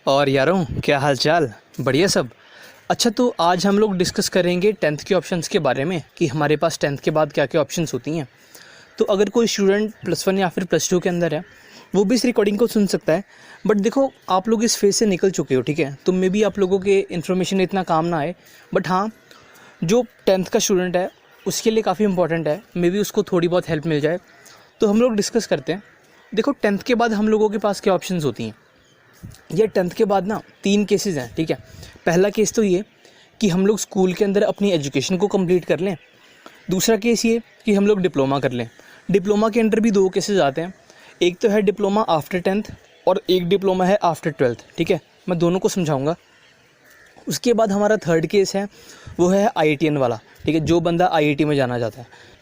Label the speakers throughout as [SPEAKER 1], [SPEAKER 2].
[SPEAKER 1] और यारों, क्या हाल चाल? बढ़िया सब। अच्छा, तो आज हम लोग डिस्कस करेंगे टेंथ के ऑप्शंस के बारे में कि हमारे पास टेंथ के बाद क्या क्या ऑप्शंस होती हैं। तो अगर कोई स्टूडेंट +1 या फिर +2 के अंदर है, वो भी इस रिकॉर्डिंग को सुन सकता है। बट देखो, आप लोग इस फेज़ से निकल चुके हो, ठीक है? तो मे बी आप लोगों के इन्फॉर्मेशन इतना काम ना आए, बट हाँ, जो टेंथ का स्टूडेंट है उसके लिए काफ़ी इंपॉर्टेंट है। मे बी उसको थोड़ी बहुत हेल्प मिल जाए। तो हम लोग डिस्कस करते हैं। देखो, टेंथ के बाद हम लोगों के पास क्या ऑप्शंस होती हैं। ये टेंथ के बाद ना 3 केसेस हैं, ठीक है? पहला केस तो ये कि हम लोग स्कूल के अंदर अपनी एजुकेशन को कंप्लीट कर लें। दूसरा केस ये कि हम लोग डिप्लोमा कर लें। डिप्लोमा के अंदर भी 2 केसेस आते हैं। एक तो है डिप्लोमा आफ्टर 10th और एक डिप्लोमा है आफ्टर 12th, ठीक है? मैं दोनों को समझाऊंगा। उसके बाद हमारा थर्ड केस है, वो है IITN वाला, ठीक है? जो बंदा IIT में जाना चाहता है।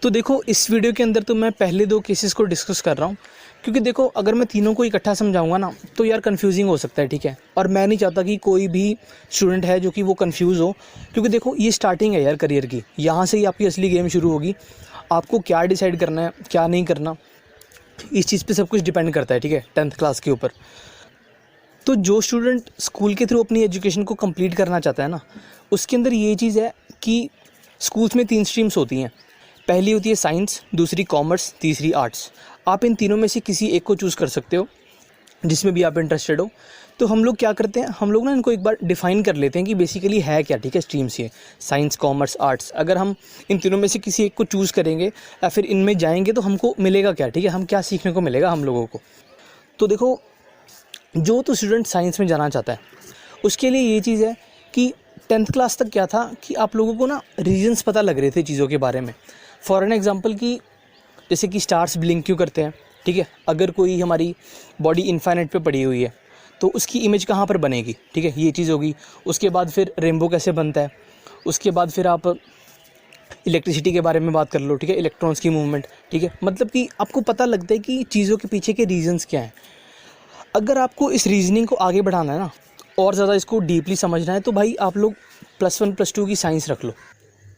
[SPEAKER 1] तो देखो, इस वीडियो के अंदर तो मैं पहले 2 केसेस को डिस्कस कर रहा हूँ, क्योंकि देखो, अगर मैं तीनों को इकट्ठा समझाऊंगा ना तो यार कन्फ्यूजिंग हो सकता है, ठीक है? और मैं नहीं चाहता कि कोई भी स्टूडेंट है जो कि वो कन्फ्यूज़ हो, क्योंकि देखो, ये स्टार्टिंग है यार करियर की। यहाँ से ही आपकी असली गेम शुरू होगी। आपको क्या डिसाइड करना है, क्या नहीं करना, इस चीज़ पे सब कुछ डिपेंड करता है, ठीक है? 10th क्लास के ऊपर। तो जो स्टूडेंट स्कूल के थ्रू अपनी एजुकेशन को कंप्लीट करना चाहता है ना, उसके अंदर ये चीज़ है कि स्कूल्स में 3 स्ट्रीम्स होती हैं। पहली होती है साइंस, दूसरी कॉमर्स, तीसरी आर्ट्स। आप इन तीनों में से किसी एक को चूज़ कर सकते हो, जिसमें भी आप इंटरेस्टेड हो। तो हम लोग क्या करते हैं, हम लोग ना इनको एक बार डिफ़ाइन कर लेते हैं कि बेसिकली है क्या, ठीक है? स्ट्रीम्स ये साइंस, कॉमर्स, आर्ट्स। अगर हम इन तीनों में से किसी एक को चूज़ करेंगे या फिर इनमें जाएंगे तो हमको मिलेगा क्या, ठीक है? हम क्या सीखने को मिलेगा हम लोगों को। तो देखो, जो तो स्टूडेंट साइंस में जाना चाहता है उसके लिए ये चीज़ है कि 10th क्लास तक क्या था कि आप लोगों को ना रीजंस पता लग रहे थे चीज़ों के बारे में। फॉर एन एग्जांपल कि जैसे कि स्टार्स ब्लिंक क्यों करते हैं, ठीक है? अगर कोई हमारी बॉडी इन्फाइनाइट पे पड़ी हुई है तो उसकी इमेज कहाँ पर बनेगी, ठीक है? ये चीज़ होगी। उसके बाद फिर रेनबो कैसे बनता है। उसके बाद फिर आप इलेक्ट्रिसिटी के बारे में बात कर लो, ठीक है? इलेक्ट्रॉन्स की मूवमेंट, ठीक है? मतलब कि आपको पता लगता है कि चीज़ों के पीछे के रीजंस क्या हैं। अगर आपको इस रीजनिंग को आगे बढ़ाना है ना, और ज़्यादा इसको डीपली समझना है, तो भाई आप लोग +1 +2 की साइंस रख लो।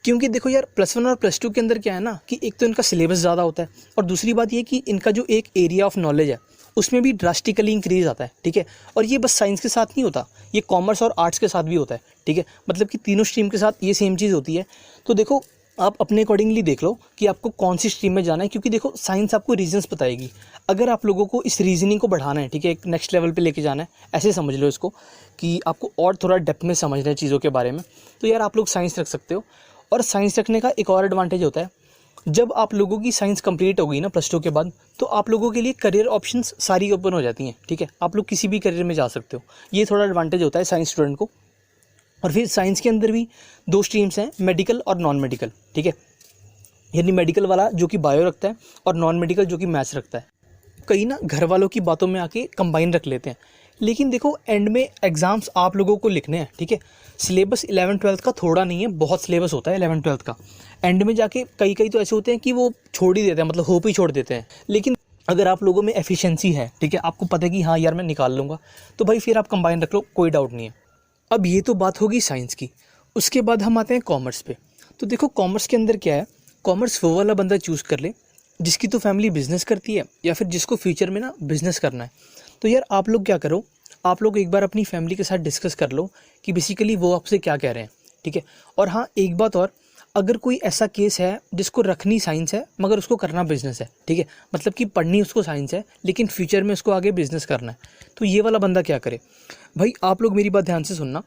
[SPEAKER 1] क्योंकि देखो यार, +1 और +2 के अंदर क्या है ना कि एक तो इनका सिलेबस ज़्यादा होता है, और दूसरी बात ये कि इनका जो एक एरिया ऑफ नॉलेज है उसमें भी ड्रास्टिकली इंक्रीज़ आता है, ठीक है? और ये बस साइंस के साथ नहीं होता, ये कॉमर्स और आर्ट्स के साथ भी होता है, ठीक है? मतलब कि तीनों स्ट्रीम के साथ ये सेम चीज़ होती है। तो देखो, आप अपने अकॉर्डिंगली देख लो कि आपको कौन सी स्ट्रीम में जाना है, क्योंकि देखो, साइंस आपको रीजंस बताएगी। अगर आप लोगों को इस रीजनिंग को बढ़ाना है, ठीक है, एक नेक्स्ट लेवल पे लेके जाना है, ऐसे समझ लो इसको कि आपको और थोड़ा डेप्थ में समझना है चीज़ों के बारे में, तो यार आप लोग साइंस रख सकते हो। और साइंस रखने का एक और एडवांटेज होता है, जब आप लोगों की साइंस कंप्लीट हो गई ना +2 के बाद, तो आप लोगों के लिए करियर ऑप्शंस सारी ओपन हो जाती हैं, ठीक है? आप लोग किसी भी करियर में जा सकते हो। ये थोड़ा एडवांटेज होता है साइंस स्टूडेंट को। और फिर साइंस के अंदर भी 2 स्ट्रीम्स हैं, मेडिकल और नॉन मेडिकल, ठीक है? यानी मेडिकल वाला जो कि बायो रखता है और नॉन मेडिकल जो कि मैथ्स रखता है। कई ना घर वालों की बातों में आके कंबाइन रख लेते हैं, लेकिन देखो, एंड में एग्ज़ाम्स आप लोगों को लिखने हैं, ठीक है? सिलेबस 11th-12th का थोड़ा नहीं है, बहुत सिलेबस होता है 11th-12th का। एंड में जाके कई तो ऐसे होते हैं कि वो छोड़ ही देते हैं, मतलब होप ही छोड़ देते हैं। लेकिन अगर आप लोगों में एफिशिएंसी है, ठीक है, आपको पता है कि हाँ यार मैं निकाल लूँगा, तो भाई फिर आप कंबाइन रख लो, कोई डाउट नहीं है। अब ये तो बात होगी साइंस की। उसके बाद हम आते हैं कॉमर्स पे। तो देखो, कॉमर्स के अंदर क्या है, कॉमर्स वो वाला बंदा चूज़ कर ले जिसकी तो फैमिली बिज़नेस करती है, या फिर जिसको फ्यूचर में ना बिज़नेस करना है। तो यार आप लोग क्या करो, आप लोग एक बार अपनी फैमिली के साथ डिस्कस कर लो कि बेसिकली वो आपसे क्या कह रहे हैं, ठीक है? और हाँ, एक बात और, अगर कोई ऐसा केस है जिसको रखनी साइंस है मगर उसको करना बिज़नेस है, ठीक है? मतलब कि पढ़नी उसको साइंस है लेकिन फ्यूचर में उसको आगे बिज़नेस करना है, तो ये वाला बंदा क्या करे? भाई आप लोग मेरी बात ध्यान से सुनना।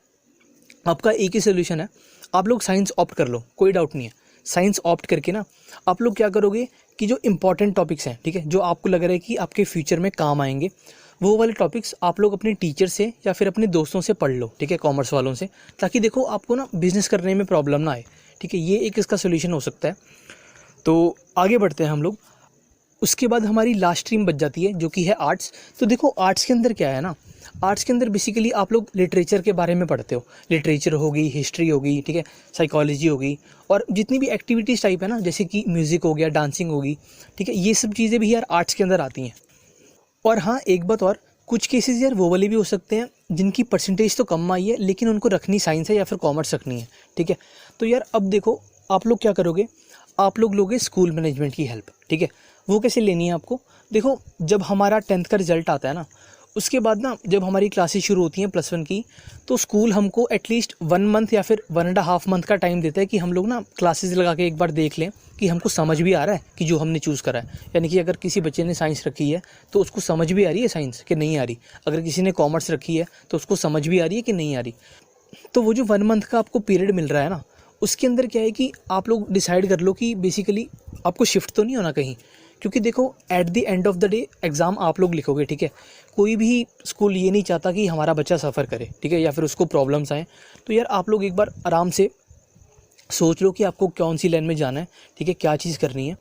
[SPEAKER 1] आपका एक ही सोल्यूशन है, आप लोग साइंस ऑप्ट कर लो, कोई डाउट नहीं है। साइंस ऑप्ट करके ना आप लोग क्या करोगे कि जो इंपॉर्टेंट टॉपिक्स हैं, ठीक है, जो आपको लग रहा है कि आपके फ्यूचर में काम आएंगे, वो वाले टॉपिक्स आप लोग अपने टीचर से या फिर अपने दोस्तों से पढ़ लो, ठीक है, कॉमर्स वालों से, ताकि देखो आपको ना बिज़नेस करने में प्रॉब्लम ना आए, ठीक है? ये एक इसका सोल्यूशन हो सकता है। तो आगे बढ़ते हैं हम लोग। उसके बाद हमारी लास्ट स्ट्रीम बच जाती है जो कि है आर्ट्स। तो देखो, आर्ट्स के अंदर क्या है ना, आर्ट्स के अंदर बेसिकली आप लोग लिटरेचर के बारे में पढ़ते हो। लिटरेचर होगी, हिस्ट्री होगी, ठीक है, साइकोलॉजी होगी, और जितनी भी एक्टिविटीज़ टाइप है ना, जैसे कि म्यूज़िक हो गया, डांसिंग होगी, ठीक है, ये सब चीज़ें भी यार आर्ट्स के अंदर आती हैं। और हाँ, एक बात और, कुछ केसेस यार वो वाले भी हो सकते हैं जिनकी परसेंटेज तो कम आई है लेकिन उनको रखनी साइंस है या फिर कॉमर्स रखनी है, ठीक है? तो यार अब देखो, आप लोग क्या करोगे, आप लोग लोगे स्कूल मैनेजमेंट की हेल्प, ठीक है? वो कैसे लेनी है आपको? देखो, जब हमारा 10th का रिजल्ट आता है ना, उसके बाद ना जब हमारी क्लासेस शुरू होती हैं +1 की, तो स्कूल हमको एटलीस्ट 1 मंथ या फिर 1.5 मंथ का टाइम देता है कि हम लोग ना क्लासेस लगा के एक बार देख लें कि हमको समझ भी आ रहा है कि जो हमने चूज़ करा है। यानी कि अगर किसी बच्चे ने साइंस रखी है तो उसको समझ भी आ रही है साइंस कि नहीं आ रही, अगर किसी ने कॉमर्स रखी है तो उसको समझ भी आ रही है कि नहीं आ रही। तो वो जो 1 मंथ का आपको पीरियड मिल रहा है ना, उसके अंदर क्या है कि आप लोग डिसाइड कर लो कि बेसिकली आपको शिफ्ट तो नहीं होना कहीं, क्योंकि देखो at the end of the day exam आप लोग लिखोगे, ठीक है। कोई भी स्कूल ये नहीं चाहता कि हमारा बच्चा सफ़र करे, ठीक है, या फिर उसको प्रॉब्लम्स आएँ। तो यार आप लोग एक बार आराम से सोच लो कि आपको कौन सी लाइन में जाना है, ठीक है, क्या चीज़ करनी है।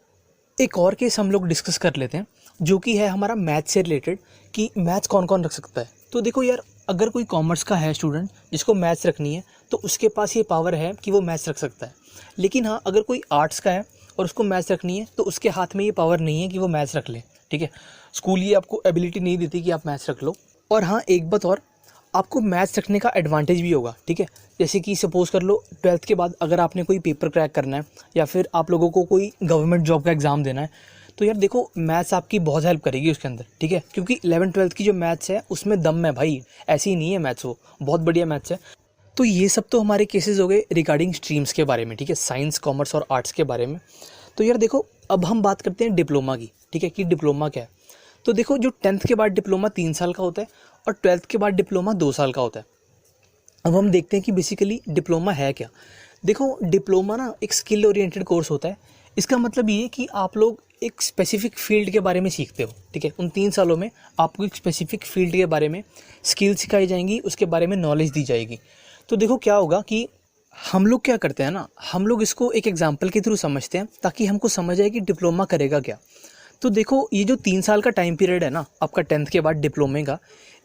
[SPEAKER 1] एक और केस हम लोग डिस्कस कर लेते हैं जो कि है हमारा मैथ्स से रिलेटेड, कि मैथ्स कौन कौन रख सकता है। तो देखो यार, अगर कोई कॉमर्स का है स्टूडेंट जिसको मैथ्स रखनी है तो उसके पास ये पावर है कि वो मैथ्स रख सकता है। लेकिन हाँ, अगर कोई आर्ट्स का है और उसको मैथ्स रखनी है तो उसके हाथ में ये पावर नहीं है कि वो मैथ्स रख ले, ठीक है। स्कूल ये आपको एबिलिटी नहीं देती कि आप मैथ्स रख लो। और हाँ, एक बात और, आपको मैथ्स रखने का एडवांटेज भी होगा, ठीक है। जैसे कि सपोज़ कर लो 12th के बाद अगर आपने कोई पेपर क्रैक करना है या फिर आप लोगों को कोई गवर्नमेंट जॉब का एग्ज़ाम देना है, तो यार देखो मैथ्स आपकी बहुत हेल्प करेगी उसके अंदर, ठीक है। क्योंकि 11th-12th की जो मैथ्स है उसमें दम है भाई, ऐसी ही नहीं है मैथ्स, वो बहुत बढ़िया मैथ्स है। तो ये सब तो हमारे केसेस हो गए रिगार्डिंग स्ट्रीम्स के बारे में, ठीक है, साइंस, कॉमर्स और आर्ट्स के बारे में। तो यार देखो, अब हम बात करते हैं डिप्लोमा की, ठीक है, कि डिप्लोमा क्या है। तो देखो, जो 10th के बाद डिप्लोमा 3 साल का होता है और 12th के बाद डिप्लोमा 2 साल का होता है। अब हम देखते हैं कि बेसिकली डिप्लोमा है क्या। देखो, डिप्लोमा ना एक स्किल ओरिएंटेड कोर्स होता है। इसका मतलब ये है कि आप लोग एक स्पेसिफिक फील्ड के बारे में सीखते हो, ठीक है। उन 3 सालों में आपको एक स्पेसिफिक फील्ड के बारे में स्किल सिखाई जाएंगी, उसके बारे में नॉलेज दी जाएगी। तो देखो क्या होगा कि हम लोग क्या करते हैं ना, हम लोग इसको एक एग्जाम्पल के थ्रू समझते हैं ताकि हमको समझ आए कि डिप्लोमा करेगा क्या। तो देखो, ये जो 3 साल का टाइम पीरियड है ना आपका 10th के बाद डिप्लोमे का,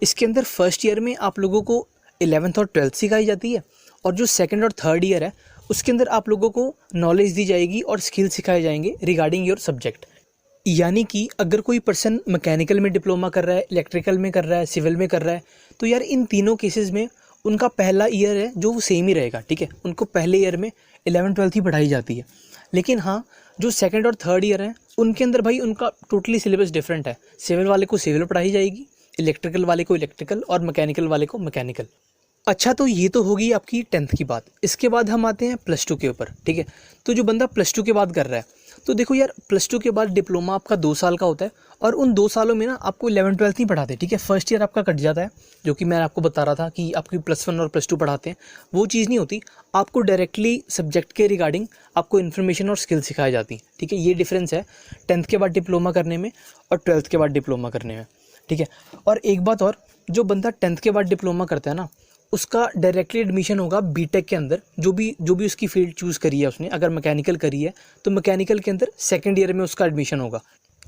[SPEAKER 1] इसके अंदर फर्स्ट ईयर में आप लोगों को 11th और 12th सिखाई जाती है, और जो 2nd और 3rd ईयर है उसके अंदर आप लोगों को नॉलेज दी जाएगी और स्किल सिखाए जाएंगे रिगार्डिंग योर सब्जेक्ट। यानी कि अगर कोई पर्सन मैकेनिकल में डिप्लोमा कर रहा है, इलेक्ट्रिकल में कर रहा है, सिविल में कर रहा है, तो यार इन तीनों केसेस में उनका पहला ईयर है जो वो सेम ही रहेगा, ठीक है। उनको पहले ईयर में 11th-12th ही पढ़ाई जाती है। लेकिन हाँ, जो 2nd और 3rd ईयर है उनके अंदर भाई उनका टोटली सिलेबस डिफरेंट है। सिविल वाले को सिविल पढ़ाई जाएगी, इलेक्ट्रिकल वाले को इलेक्ट्रिकल और मैकेनिकल वाले को मैकेनिकल। अच्छा, तो ये तो होगी आपकी 10th की बात। इसके बाद हम आते हैं +2 के ऊपर, ठीक है। तो जो बंदा +2 के बाद कर रहा है, तो देखो यार, +2 के बाद डिप्लोमा आपका 2 साल का होता है और उन 2 सालों में ना आपको 11th-12th नहीं पढ़ाते, ठीक है। फर्स्ट ईयर आपका कट जाता है, जो कि मैं आपको बता रहा था कि आपकी +1 और +2 पढ़ाते हैं, वो चीज़ नहीं होती। आपको डायरेक्टली सब्जेक्ट के रिगार्डिंग आपको इन्फॉर्मेशन और स्किल सिखाई जाती है, ठीक है। ये डिफरेंस है 10th के बाद डिप्लोमा करने में और 12th के बाद डिप्लोमा करने में, ठीक है। और एक बात और, जो बंदा 10th के बाद डिप्लोमा करता है ना, उसका डायरेक्टली एडमिशन होगा बीटेक के अंदर, जो भी उसकी फील्ड चूज़ करी है उसने। अगर मैकेनिकल करी है तो मैकेनिकल के अंदर 2nd ईयर में उसका एडमिशन होगा।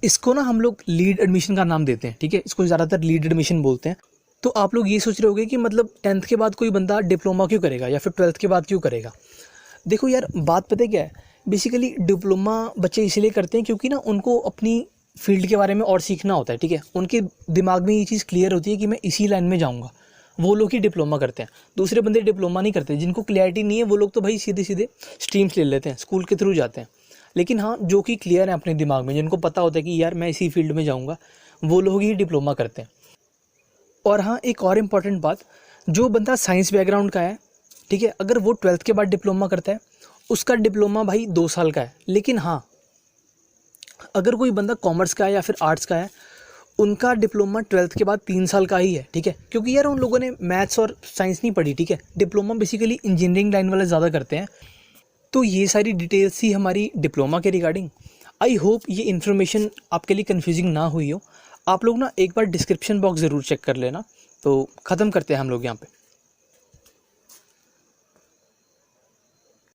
[SPEAKER 1] इसको ना हम लोग लीड एडमिशन का नाम देते हैं, ठीक है। इसको ज़्यादातर लीड एडमिशन बोलते हैं। तो आप लोग ये सोच रहे होगे कि मतलब 10th के बाद कोई बंदा डिप्लोमा क्यों करेगा या फिर 12th के बाद क्यों करेगा। देखो यार, बात पता है क्या है, बेसिकली डिप्लोमा बच्चे इसलिए करते हैं क्योंकि ना उनको अपनी फील्ड के बारे में और सीखना होता है, ठीक है। उनके दिमाग में ये चीज़ क्लियर होती है कि मैं इसी लाइन में जाऊँगा, वो लोग ही डिप्लोमा करते हैं। दूसरे बंदे डिप्लोमा नहीं करते, जिनको क्लियरिटी नहीं है वो लोग तो भाई सीधे सीधे स्ट्रीम्स ले लेते हैं, स्कूल के थ्रू जाते हैं। लेकिन हाँ, जो कि क्लियर है अपने दिमाग में, जिनको पता होता है कि यार मैं इसी फील्ड में जाऊँगा, वो लोग ही डिप्लोमा करते हैं। और हाँ, एक और इम्पॉर्टेंट बात, जो बंदा साइंस बैकग्राउंड का है, ठीक है, अगर वो 12th के बाद डिप्लोमा करता है, उसका डिप्लोमा भाई 2 साल का है। लेकिन हाँ, अगर कोई बंदा कॉमर्स का है या फिर आर्ट्स का है, उनका डिप्लोमा 12th के बाद 3 साल का ही है, ठीक है। क्योंकि यार उन लोगों ने मैथ्स और साइंस नहीं पढ़ी, ठीक है। डिप्लोमा बेसिकली इंजीनियरिंग लाइन वाले ज़्यादा करते हैं। तो ये सारी डिटेल्स थी हमारी डिप्लोमा के रिगार्डिंग। आई होप ये इन्फॉर्मेशन आपके लिए कन्फ्यूजिंग ना हुई हो। आप लोग ना एक बार डिस्क्रिप्शन बॉक्स ज़रूर चेक कर लेना। तो ख़त्म करते हैं हम लोग यहाँ पे।